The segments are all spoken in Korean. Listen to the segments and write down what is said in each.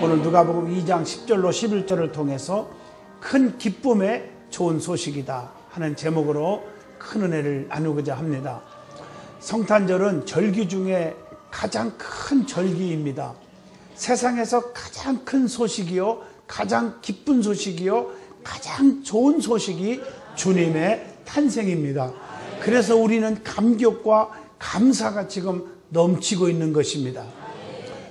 오늘 누가복음 2장 10절로 11절을 통해서 큰 기쁨의 좋은 소식이다 하는 제목으로 큰 은혜를 나누고자 합니다. 성탄절은 절기 중에 가장 큰 절기입니다. 세상에서 가장 큰 소식이요, 가장 기쁜 소식이요, 가장 좋은 소식이 주님의 탄생입니다. 그래서 우리는 감격과 감사가 지금 넘치고 있는 것입니다.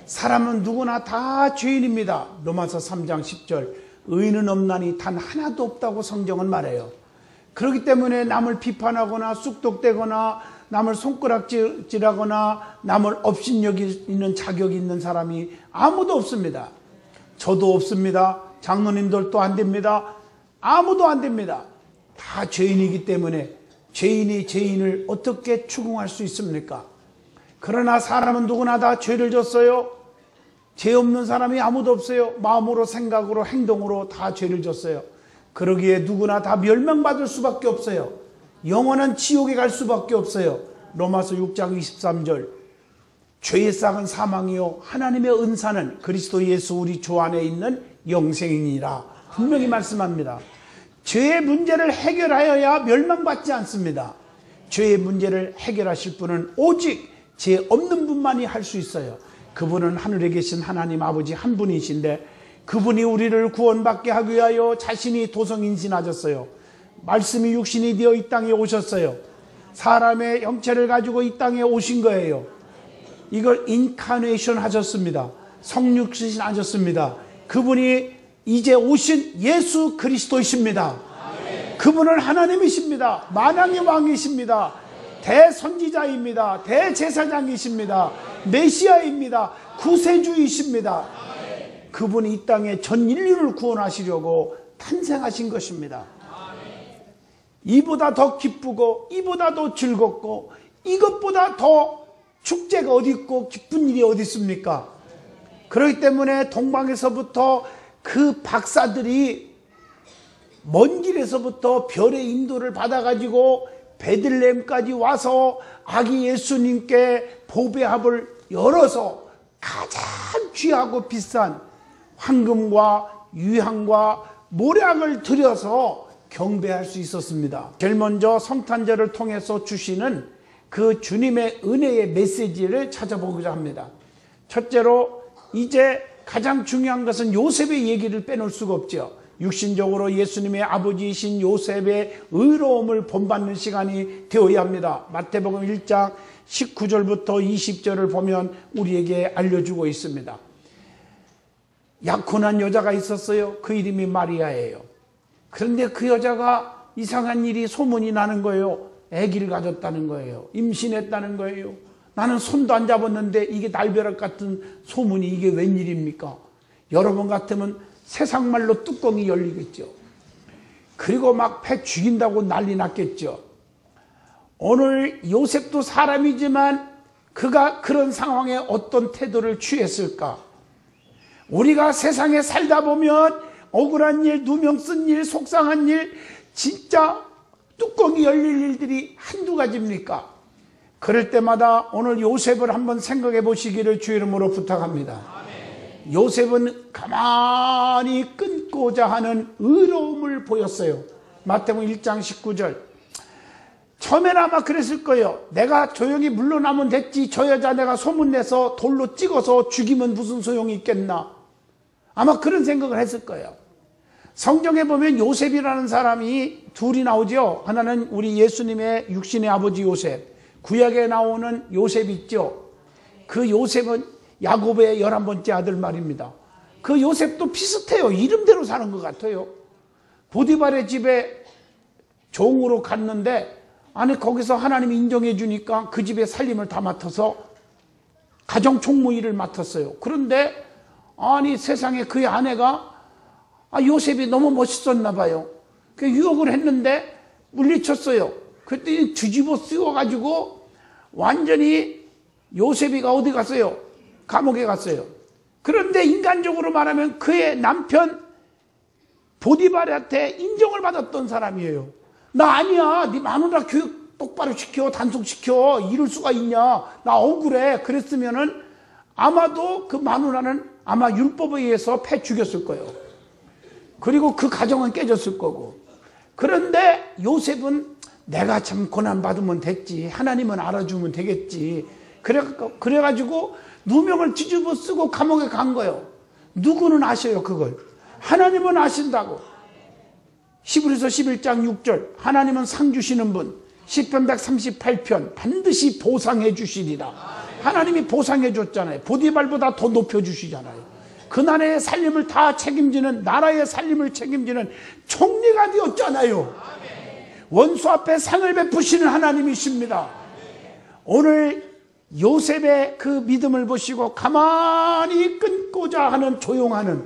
사람은 누구나 다 죄인입니다. 로마서 3장 10절, 의인은 없나니 단 하나도 없다고 성경은 말해요. 그렇기 때문에 남을 비판하거나 쑥덕대거나 남을 손가락질하거나 남을 업신여기는 자격이 있는 사람이 아무도 없습니다. 저도 없습니다. 장로님들도 안 됩니다. 아무도 안 됩니다. 다 죄인이기 때문에 죄인이 죄인을 어떻게 추궁할 수 있습니까? 그러나 사람은 누구나 다 죄를 졌어요. 죄 없는 사람이 아무도 없어요. 마음으로, 생각으로, 행동으로 다 죄를 졌어요. 그러기에 누구나 다 멸망받을 수밖에 없어요. 영원한 지옥에 갈 수밖에 없어요. 로마서 6장 23절, 죄의 싹은 사망이요 하나님의 은사는 그리스도 예수 우리 주 안에 있는 영생이니라 분명히 말씀합니다. 죄의 문제를 해결하여야 멸망받지 않습니다. 죄의 문제를 해결하실 분은 오직 죄 없는 분만이 할 수 있어요. 그분은 하늘에 계신 하나님 아버지 한 분이신데, 그분이 우리를 구원받게 하기 위하여 자신이 도성인신하셨어요. 말씀이 육신이 되어 이 땅에 오셨어요. 사람의 형체를 가지고 이 땅에 오신 거예요. 이걸 인카네이션 하셨습니다. 성육신 하셨습니다. 그분이 이제 오신 예수 그리스도이십니다. 그분은 하나님이십니다. 만왕의 왕이십니다. 대선지자입니다. 대제사장이십니다. 메시아입니다. 구세주이십니다. 그분이 이 땅에 전 인류를 구원하시려고 탄생하신 것입니다. 이보다 더 기쁘고 이보다 더 즐겁고 이것보다 더 축제가 어디 있고 기쁜 일이 어디 있습니까? 그렇기 때문에 동방에서부터 그 박사들이 먼 길에서부터 별의 인도를 받아가지고 베들레헴까지 와서 아기 예수님께 보배합을 열어서 가장 귀하고 비싼 황금과 유향과 모략을 들여서 경배할 수 있었습니다. 제일 먼저 성탄절을 통해서 주시는 그 주님의 은혜의 메시지를 찾아보고자 합니다. 첫째로, 이제 가장 중요한 것은 요셉의 얘기를 빼놓을 수가 없죠. 육신적으로 예수님의 아버지이신 요셉의 의로움을 본받는 시간이 되어야 합니다. 마태복음 1장 19절부터 20절을 보면 우리에게 알려주고 있습니다. 약혼한 여자가 있었어요. 그 이름이 마리아예요. 그런데 그 여자가 이상한 일이 소문이 나는 거예요. 아기를 가졌다는 거예요. 임신했다는 거예요. 나는 손도 안 잡았는데 이게 날벼락 같은 소문이 이게 웬일입니까? 여러분 같으면 세상 말로 뚜껑이 열리겠죠. 그리고 막 배 죽인다고 난리 났겠죠. 오늘 요셉도 사람이지만 그가 그런 상황에 어떤 태도를 취했을까? 우리가 세상에 살다 보면 억울한 일, 누명 쓴 일, 속상한 일, 진짜 뚜껑이 열릴 일들이 한두 가지입니까? 그럴 때마다 오늘 요셉을 한번 생각해 보시기를 주 이름으로 부탁합니다. 요셉은 가만히 끊고자 하는 의로움을 보였어요. 마태복음 1장 19절. 처음에는 아마 그랬을 거예요. 내가 조용히 물러나면 됐지, 저 여자 내가 소문내서 돌로 찍어서 죽이면 무슨 소용이 있겠나. 아마 그런 생각을 했을 거예요. 성경에 보면 요셉이라는 사람이 둘이 나오죠. 하나는 우리 예수님의 육신의 아버지 요셉, 구약에 나오는 요셉 있죠. 그 요셉은 야곱의 11번째 아들 말입니다. 그 요셉도 비슷해요. 이름대로 사는 것 같아요. 보디발의 집에 종으로 갔는데, 아니 거기서 하나님이 인정해 주니까 그 집의 살림을 다 맡아서 가정 총무 일을 맡았어요. 그런데 아니 세상에 그의 아내가 요셉이 너무 멋있었나 봐요. 그 유혹을 했는데 물리쳤어요. 그랬더니 뒤집어 씌워가지고 완전히 요셉이가 어디 갔어요? 감옥에 갔어요. 그런데 인간적으로 말하면 그의 남편 보디발한테 인정을 받았던 사람이에요. 나 아니야. 네 마누라 교육 똑바로 시켜, 단속시켜. 이럴 수가 있냐. 나 억울해. 그랬으면은 아마도 그 마누라는 아마 율법에 의해서 패 죽였을 거예요. 그리고 그 가정은 깨졌을 거고. 그런데 요셉은 내가 참 고난받으면 됐지, 하나님은 알아주면 되겠지, 그래가지고 누명을 뒤집어 쓰고 감옥에 간 거예요. 누구는 아셔요 그걸? 하나님은 아신다고. 히브리서 11장 6절, 하나님은 상 주시는 분, 시편 138편 반드시 보상해 주시리라. 하나님이 보상해 줬잖아요. 보디발보다 더 높여 주시잖아요. 그 나라의 살림을 다 책임지는, 나라의 살림을 책임지는 총리가 되었잖아요. 원수 앞에 상을 베푸시는 하나님이십니다. 오늘 요셉의 그 믿음을 보시고 가만히 끊고자 하는, 조용하는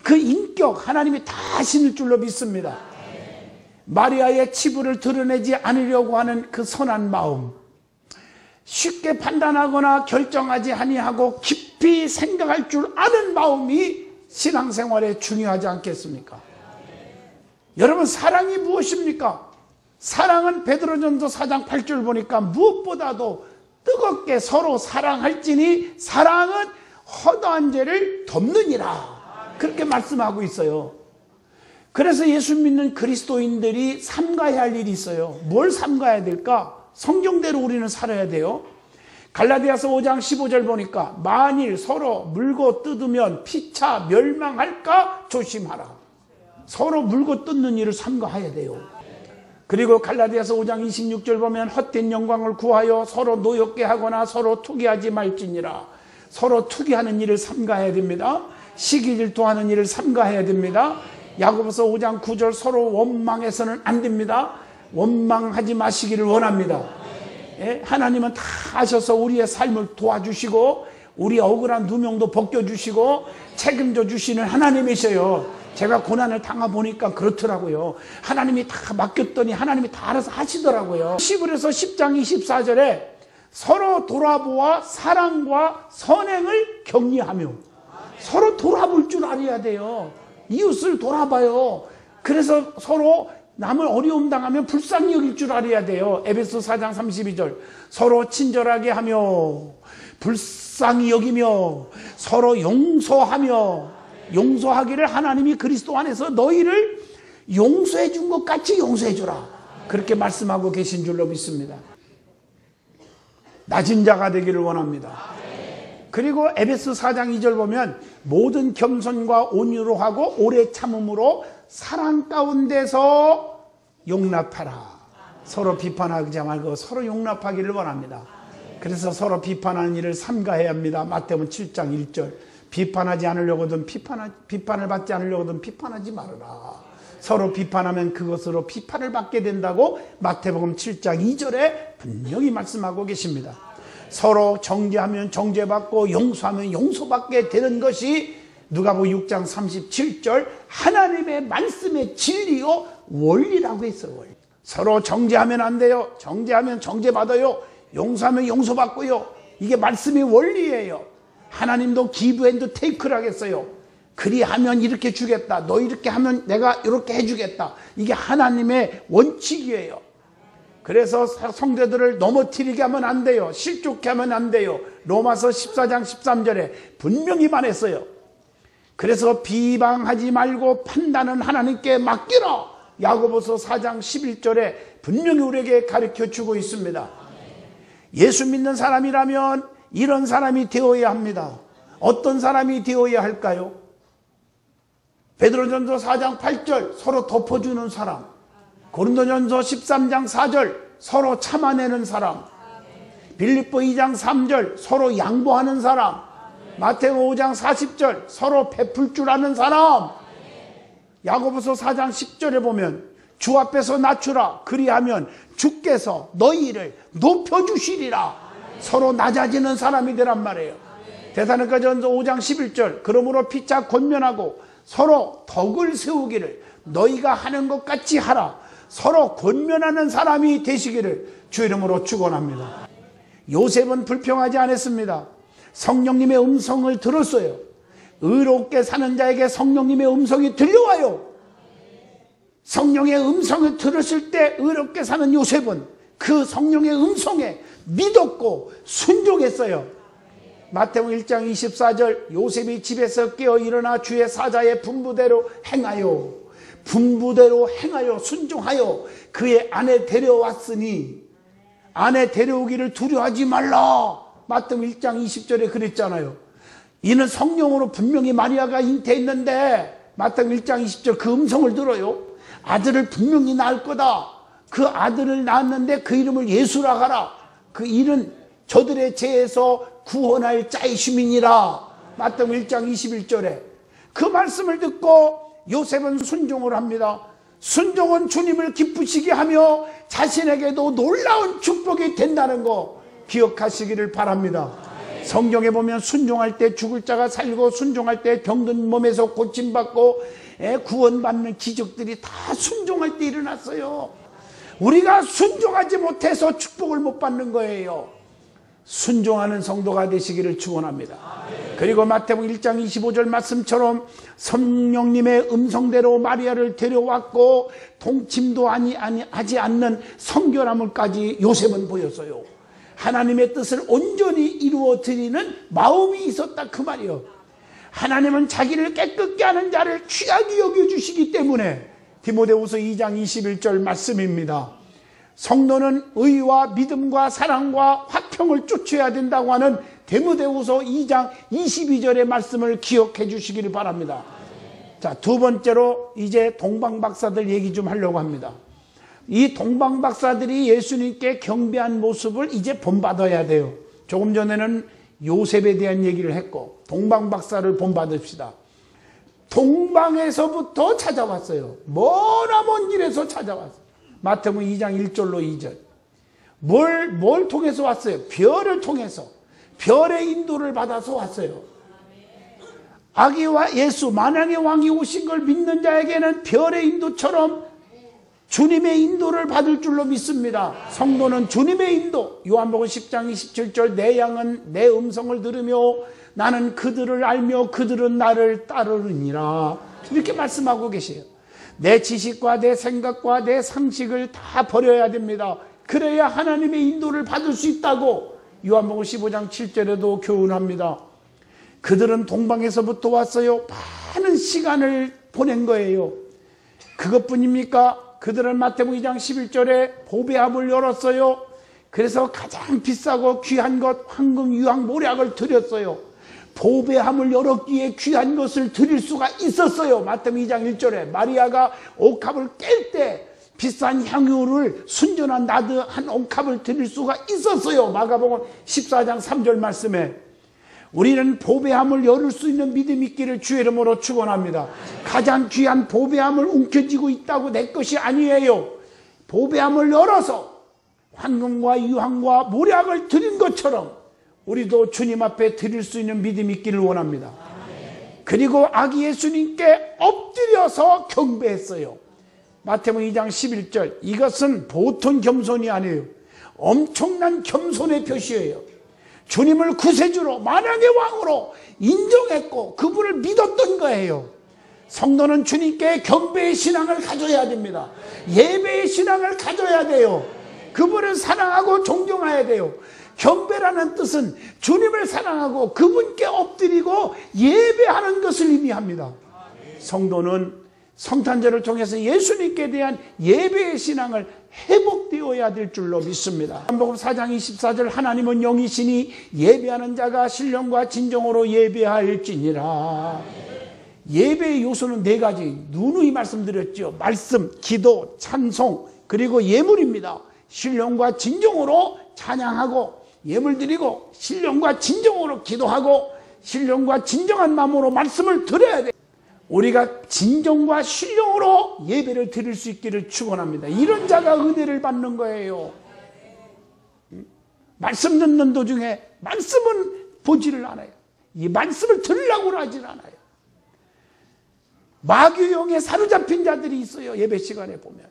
그 인격, 하나님이 다 하시는 줄로 믿습니다. 마리아의 치부를 드러내지 않으려고 하는 그 선한 마음, 쉽게 판단하거나 결정하지 아니하고 깊이 생각할 줄 아는 마음이 신앙생활에 중요하지 않겠습니까? 여러분, 사랑이 무엇입니까? 사랑은 베드로전서 4장 8절 보니까 무엇보다도 뜨겁게 서로 사랑할지니 사랑은 허다한 죄를 덮느니라, 그렇게 말씀하고 있어요. 그래서 예수 믿는 그리스도인들이 삼가해야 할 일이 있어요. 뭘 삼가해야 될까? 성경대로 우리는 살아야 돼요. 갈라디아서 5장 15절 보니까 만일 서로 물고 뜯으면 피차 멸망할까 조심하라. 서로 물고 뜯는 일을 삼가해야 돼요. 그리고 갈라디아서 5장 26절 보면 헛된 영광을 구하여 서로 노엽게 하거나 서로 투기하지 말지니라. 서로 투기하는 일을 삼가해야 됩니다. 시기 질투하는 일을 삼가해야 됩니다. 야고보서 5장 9절, 서로 원망해서는 안 됩니다. 원망하지 마시기를 원합니다. 예? 하나님은 다 아셔서 우리의 삶을 도와주시고 우리 억울한 누명도 벗겨주시고 책임져 주시는 하나님이셔요. 제가 고난을 당해보니까 그렇더라고요. 하나님이 다 맡겼더니 하나님이 다 알아서 하시더라고요. 히브리서 10장 24절에 서로 돌아보아 사랑과 선행을 격려하며, 서로 돌아볼 줄 알아야 돼요. 이웃을 돌아봐요. 그래서 서로 남을 어려움 당하면 불쌍히 여길 줄 알아야 돼요. 에베소 4장 32절, 서로 친절하게 하며 불쌍히 여기며 서로 용서하며, 용서하기를 하나님이 그리스도 안에서 너희를 용서해 준 것 같이 용서해 주라, 그렇게 말씀하고 계신 줄로 믿습니다. 낮은 자가 되기를 원합니다. 그리고 에베소 4장 2절 보면 모든 겸손과 온유로 하고 오래 참음으로 사랑 가운데서 용납하라. 서로 비판하지 말고 서로 용납하기를 원합니다. 그래서 서로 비판하는 일을 삼가해야 합니다. 마태복음 7장 1절, 비판하지 않으려거든 비판을 받지 않으려거든 비판하지 말아라. 서로 비판하면 그것으로 비판을 받게 된다고 마태복음 7장 2절에 분명히 말씀하고 계십니다. 서로 정죄하면 정죄받고 용서하면 용서받게 되는 것이 누가복음 6장 37절 하나님의 말씀의 진리요 원리라고 했어요. 원리. 서로 정죄하면 안 돼요. 정죄하면 정죄받아요. 용서하면 용서받고요. 이게 말씀의 원리예요. 하나님도 기브 앤드 테이크라고 했어요. 그리하면 이렇게 주겠다, 너 이렇게 하면 내가 이렇게 해주겠다, 이게 하나님의 원칙이에요. 그래서 성도들을 넘어뜨리게 하면 안 돼요. 실족해 하면 안 돼요. 로마서 14장 13절에 분명히 말했어요. 그래서 비방하지 말고 판단은 하나님께 맡기라, 야고보서 4장 11절에 분명히 우리에게 가르쳐주고 있습니다. 예수 믿는 사람이라면 이런 사람이 되어야 합니다. 어떤 사람이 되어야 할까요? 베드로전서 4장 8절 서로 덮어주는 사람, 고린도전서 13장 4절 서로 참아내는 사람, 빌립보 2장 3절 서로 양보하는 사람, 마태복음 5장 40절 서로 베풀 줄 아는 사람, 야고보서 4장 10절에 보면 주 앞에서 낮추라, 그리하면 주께서 너희를 높여주시리라. 서로 낮아지는 사람이 되란 말이에요. 데살로니가전서 5장 11절 그러므로 피차 권면하고 서로 덕을 세우기를 너희가 하는 것 같이 하라. 서로 권면하는 사람이 되시기를 주 이름으로 축원합니다. 요셉은 불평하지 않았습니다. 성령님의 음성을 들었어요. 의롭게 사는 자에게 성령님의 음성이 들려와요. 성령의 음성을 들었을 때 의롭게 사는 요셉은 그 성령의 음성에 믿었고 순종했어요. 마태복음 1장 24절 요셉이 집에서 깨어 일어나 주의 사자의 분부대로 행하여 순종하여 그의 아내 데려왔으니 아내 데려오기를 두려워하지 말라. 마태복음 1장 20절에 그랬잖아요. 이는 성령으로 분명히 마리아가 잉태했는데 마태복음 1장 20절 그 음성을 들어요. 아들을 분명히 낳을 거다. 그 아들을 낳았는데 그 이름을 예수라 하라. 그 이는 저들의 죄에서 구원할 자이심이니라. 마태복음 1장 21절에 그 말씀을 듣고 요셉은 순종을 합니다. 순종은 주님을 기쁘시게 하며 자신에게도 놀라운 축복이 된다는 거 기억하시기를 바랍니다. 성경에 보면 순종할 때 죽을 자가 살고 순종할 때 병든 몸에서 고침받고 구원받는 기적들이 다 순종할 때 일어났어요. 우리가 순종하지 못해서 축복을 못 받는 거예요. 순종하는 성도가 되시기를 축원합니다. 그리고 마태복음 1장 25절 말씀처럼 성령님의 음성대로 마리아를 데려왔고 동침도 하지 않는 성결함을까지 요셉은 보였어요. 하나님의 뜻을 온전히 이루어 드리는 마음이 있었다 그 말이요. 하나님은 자기를 깨끗게 하는 자를 귀하게 여겨주시기 때문에 디모데후서 2장 21절 말씀입니다. 성도는 의와 믿음과 사랑과 화평을 쫓아야 된다고 하는 디모데후서 2장 22절의 말씀을 기억해 주시기를 바랍니다. 자, 두 번째로 이제 동방박사들 얘기 좀 하려고 합니다. 이 동방박사들이 예수님께 경배한 모습을 이제 본받아야 돼요. 조금 전에는 요셉에 대한 얘기를 했고 동방박사를 본받읍시다. 동방에서부터 찾아왔어요. 머나먼 길에서 찾아왔어요. 마태복음 2장 1절로 2절. 뭘 통해서 왔어요? 별을 통해서. 별의 인도를 받아서 왔어요. 아기와 예수 만왕의 왕이 오신 걸 믿는 자에게는 별의 인도처럼 주님의 인도를 받을 줄로 믿습니다. 성도는 주님의 인도. 요한복음 10장 27절 내 양은 내 음성을 들으며 나는 그들을 알며 그들은 나를 따르느니라. 이렇게 말씀하고 계세요. 내 지식과 내 생각과 내 상식을 다 버려야 됩니다. 그래야 하나님의 인도를 받을 수 있다고 요한복음 15장 7절에도 교훈합니다. 그들은 동방에서부터 왔어요. 많은 시간을 보낸 거예요. 그것뿐입니까? 그들은 마태복음 2장 11절에 보배함을 열었어요. 그래서 가장 비싸고 귀한 것 황금, 유황, 모략을 드렸어요. 보배함을 열었기에 귀한 것을 드릴 수가 있었어요. 마태복음 2장 1절에 마리아가 옥합을 깰 때 비싼 향유를 순전한 나드 한 옥합을 드릴 수가 있었어요. 마가복음 14장 3절 말씀에 우리는 보배함을 열을 수 있는 믿음이 있기를 주의 이름으로 축원합니다. 가장 귀한 보배함을 움켜쥐고 있다고 내 것이 아니에요. 보배함을 열어서 황금과 유황과 모략을 드린 것처럼 우리도 주님 앞에 드릴 수 있는 믿음이 있기를 원합니다. 그리고 아기 예수님께 엎드려서 경배했어요. 마태복음 2장 11절 이것은 보통 겸손이 아니에요. 엄청난 겸손의 표시예요. 주님을 구세주로 만왕의 왕으로 인정했고 그분을 믿었던 거예요. 성도는 주님께 경배의 신앙을 가져야 됩니다. 예배의 신앙을 가져야 돼요. 그분을 사랑하고 존경해야 돼요. 경배라는 뜻은 주님을 사랑하고 그분께 엎드리고 예배하는 것을 의미합니다. 성도는 성탄절을 통해서 예수님께 대한 예배의 신앙을 회복되어야 될 줄로 믿습니다. 요한복음 4장 24절 하나님은 영이시니 예배하는 자가 신령과 진정으로 예배할지니라. 예배의 요소는 네 가지 누누이 말씀드렸죠. 말씀, 기도, 찬송 그리고 예물입니다. 신령과 진정으로 찬양하고 예물 드리고 신령과 진정으로 기도하고 신령과 진정한 마음으로 말씀을 들어야 돼요. 우리가 진정과 신령으로 예배를 드릴 수 있기를 축원합니다. 이런 자가 은혜를 받는 거예요. 말씀 듣는 도중에 말씀은 보지를 않아요. 이 말씀을 들으려고 하질 않아요. 마귀용에 사로잡힌 자들이 있어요. 예배 시간에 보면.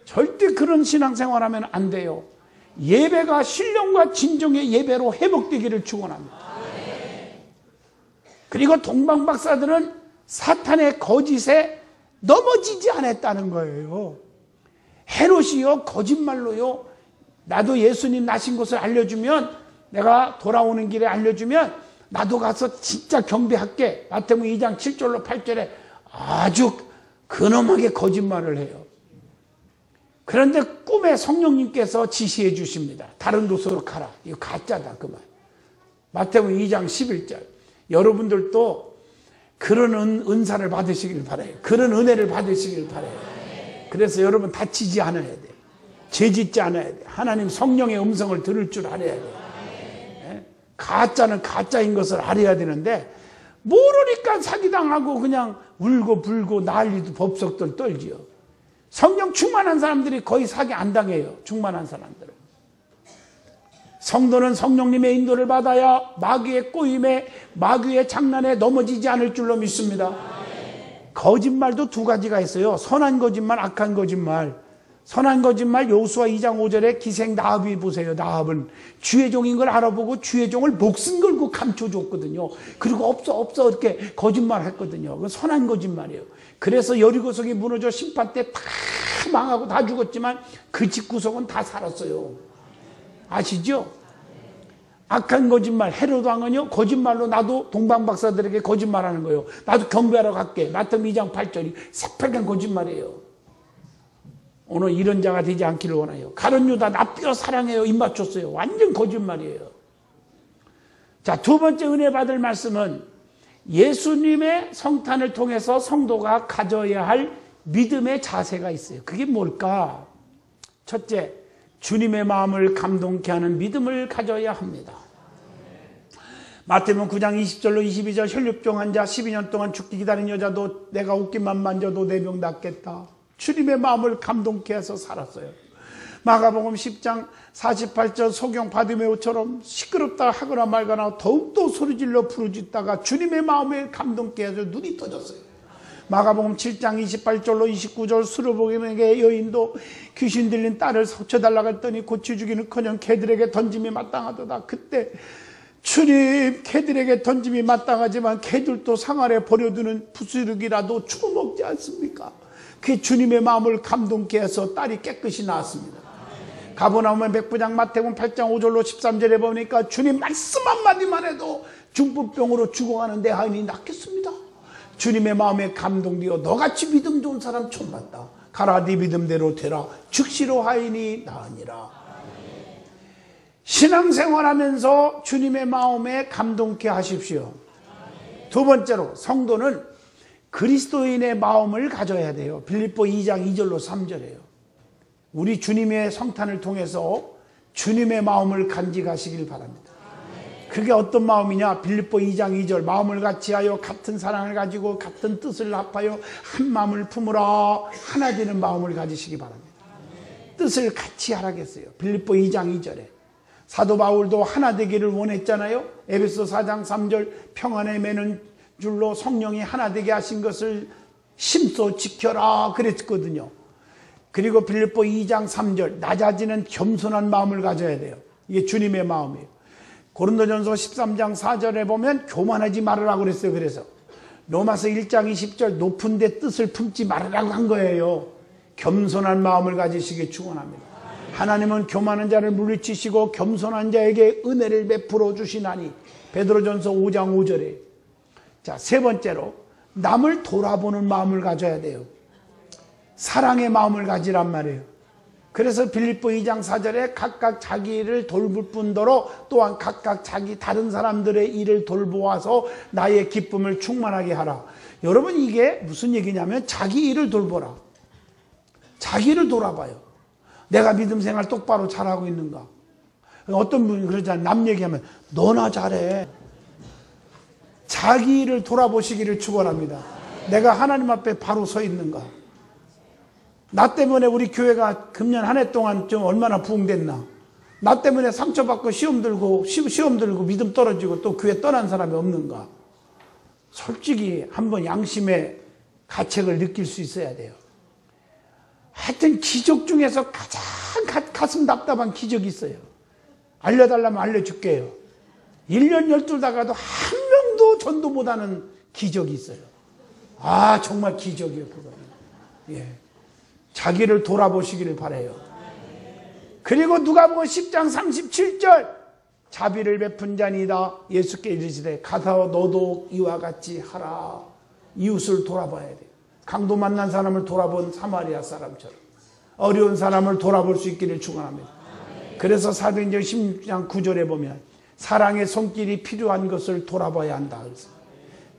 절대 그런 신앙생활하면 안 돼요. 예배가 신령과 진정의 예배로 회복되기를 축원합니다. 그리고 동방박사들은 사탄의 거짓에 넘어지지 않았다는 거예요. 헤롯이요 거짓말로요 나도 예수님 나신 것을 알려주면 내가 돌아오는 길에 알려주면 나도 가서 진짜 경배할게. 마태복음 2장 7절로 8절에 아주 근엄하게 거짓말을 해요. 그런데 꿈에 성령님께서 지시해 주십니다. 다른 곳으로 가라. 이거 가짜다 그 말. 마태복음 2장 11절. 여러분들도 그런 은사를 받으시길 바라요. 그런 은혜를 받으시길 바라요. 그래서 여러분 다치지 않아야 돼요. 죄짓지 않아야 돼요. 하나님 성령의 음성을 들을 줄 알아야 돼요. 가짜는 가짜인 것을 알아야 되는데 모르니까 사기당하고 그냥 울고 불고 난리도 법석들 떨지요. 성령 충만한 사람들이 거의 사기 안 당해요. 충만한 사람들은. 성도는 성령님의 인도를 받아야 마귀의 꼬임에 마귀의 장난에 넘어지지 않을 줄로 믿습니다. 거짓말도 두 가지가 있어요. 선한 거짓말, 악한 거짓말. 선한 거짓말 여호수아 2장 5절에 기생 나합이 보세요. 나합은 주의 종인 걸 알아보고 주의 종을 목숨 걸고 감춰줬거든요. 그리고 없어 이렇게 거짓말 했거든요. 그건 선한 거짓말이에요. 그래서 여리고성이 무너져 심판 때 다 망하고 다 죽었지만 그 집구석은 다 살았어요. 아시죠? 악한 거짓말, 헤롯 왕은요 거짓말로 나도 동방박사들에게 거짓말하는 거예요. 나도 경배하러 갈게. 마태복음 2장 8절이 새빨간 거짓말이에요. 오늘 이런 자가 되지 않기를 원해요. 가룟 유다 나 뼈 사랑해요. 입 맞췄어요. 완전 거짓말이에요. 자, 두 번째 은혜 받을 말씀은 예수님의 성탄을 통해서 성도가 가져야 할 믿음의 자세가 있어요. 그게 뭘까? 첫째, 주님의 마음을 감동케 하는 믿음을 가져야 합니다. 마태복음 9장 20절로 22절 혈육종 환자 12년 동안 죽기 기다린 여자도 내가 옷깃만 만져도 내 병 낫겠다. 주님의 마음을 감동케 해서 살았어요. 마가복음 10장 48절 소경 바디메오처럼 시끄럽다 하거나 말거나 더욱더 소리질러 부르짖다가 주님의 마음을 감동케 해서 눈이 떠졌어요. 마가복음 7장 28절로 29절 수르복음에게 여인도 귀신 들린 딸을 고쳐달라고 했더니 고쳐주기는커녕 개들에게 던짐이 마땅하도다. 그때 주님, 개들에게 던짐이 마땅하지만 개들도 상아래 버려두는 부스러기라도 주워먹지 않습니까? 그 주님의 마음을 감동케 해서 딸이 깨끗이 나왔습니다. 가버나움의 백부장 마태복음 8장 5절로 13절에 보니까 주님 말씀 한마디만 해도 중풍병으로 죽어가는 내 하인이 낫겠습니다. 주님의 마음에 감동되어 너같이 믿음 좋은 사람 처음 봤다. 가라 네 믿음대로 되라. 즉시로 하인이 나으니라. 신앙생활하면서 주님의 마음에 감동케 하십시오. 두 번째로 성도는 그리스도인의 마음을 가져야 돼요. 빌립보 2장 2절로 3절이에요. 우리 주님의 성탄을 통해서 주님의 마음을 간직하시길 바랍니다. 그게 어떤 마음이냐? 빌립보 2장 2절 마음을 같이하여 같은 사랑을 가지고 같은 뜻을 합하여 한 마음을 품으라. 하나 되는 마음을 가지시기 바랍니다. 뜻을 같이 하라겠어요. 빌립보 2장 2절에 사도 바울도 하나 되기를 원했잖아요. 에베소 4장 3절 평안에 매는 줄로 성령이 하나 되게 하신 것을 심소 지켜라 그랬거든요. 그리고 빌립보 2장 3절 낮아지는 겸손한 마음을 가져야 돼요. 이게 주님의 마음이에요. 고린도전서 13장 4절에 보면 교만하지 말으라고 그랬어요. 그래서 로마서 1장 20절 높은 데 뜻을 품지 말으라고 한 거예요. 겸손한 마음을 가지시기 축원합니다. 하나님은 교만한 자를 물리치시고 겸손한 자에게 은혜를 베풀어 주시나니 베드로전서 5장 5절에 자, 세 번째로 남을 돌아보는 마음을 가져야 돼요. 사랑의 마음을 가지란 말이에요. 그래서 빌립보 2장 4절에 각각 자기 일을 돌볼 뿐더러 또한 각각 자기 다른 사람들의 일을 돌보아서 나의 기쁨을 충만하게 하라. 여러분 이게 무슨 얘기냐면 자기 일을 돌보라. 자기 일을 돌아봐요. 내가 믿음 생활 똑바로 잘하고 있는가. 어떤 분이 그러잖아요. 남 얘기하면 너나 잘해. 자기 일을 돌아보시기를 축원합니다. 내가 하나님 앞에 바로 서 있는가. 나 때문에 우리 교회가 금년 한 해 동안 좀 얼마나 부흥됐나. 나 때문에 상처받고 시험 들고 믿음 떨어지고 또 교회 떠난 사람이 없는가. 솔직히 한번 양심의 가책을 느낄 수 있어야 돼요. 하여튼 기적 중에서 가장 가슴 답답한 기적이 있어요. 알려달라면 알려줄게요. 1년 12다가도 한 명도 전도 못하는 기적이 있어요. 아 정말 기적이에요. 그거는. 예. 자기를 돌아보시기를 바라요. 그리고 누가복음 10장 37절 자비를 베푼 자니이다. 예수께 이르시되 가서 너도 이와 같이 하라. 이웃을 돌아봐야 돼. 강도 만난 사람을 돌아본 사마리아 사람처럼 어려운 사람을 돌아볼 수 있기를 축원합니다. 그래서 사도행전 16장 9절에 보면 사랑의 손길이 필요한 것을 돌아봐야 한다. 그래서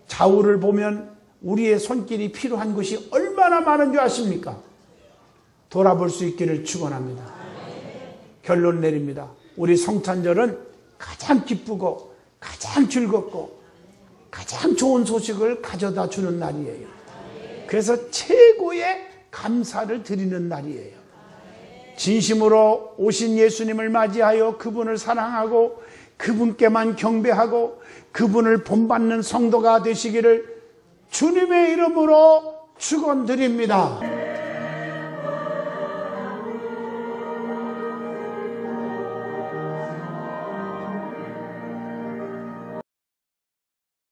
좌우를 보면 우리의 손길이 필요한 것이 얼마나 많은 줄 아십니까? 돌아볼 수 있기를 축원합니다. 결론 내립니다. 우리 성탄절은 가장 기쁘고 가장 즐겁고 가장 좋은 소식을 가져다 주는 날이에요. 그래서 최고의 감사를 드리는 날이에요. 진심으로 오신 예수님을 맞이하여 그분을 사랑하고 그분께만 경배하고 그분을 본받는 성도가 되시기를 주님의 이름으로 축원드립니다.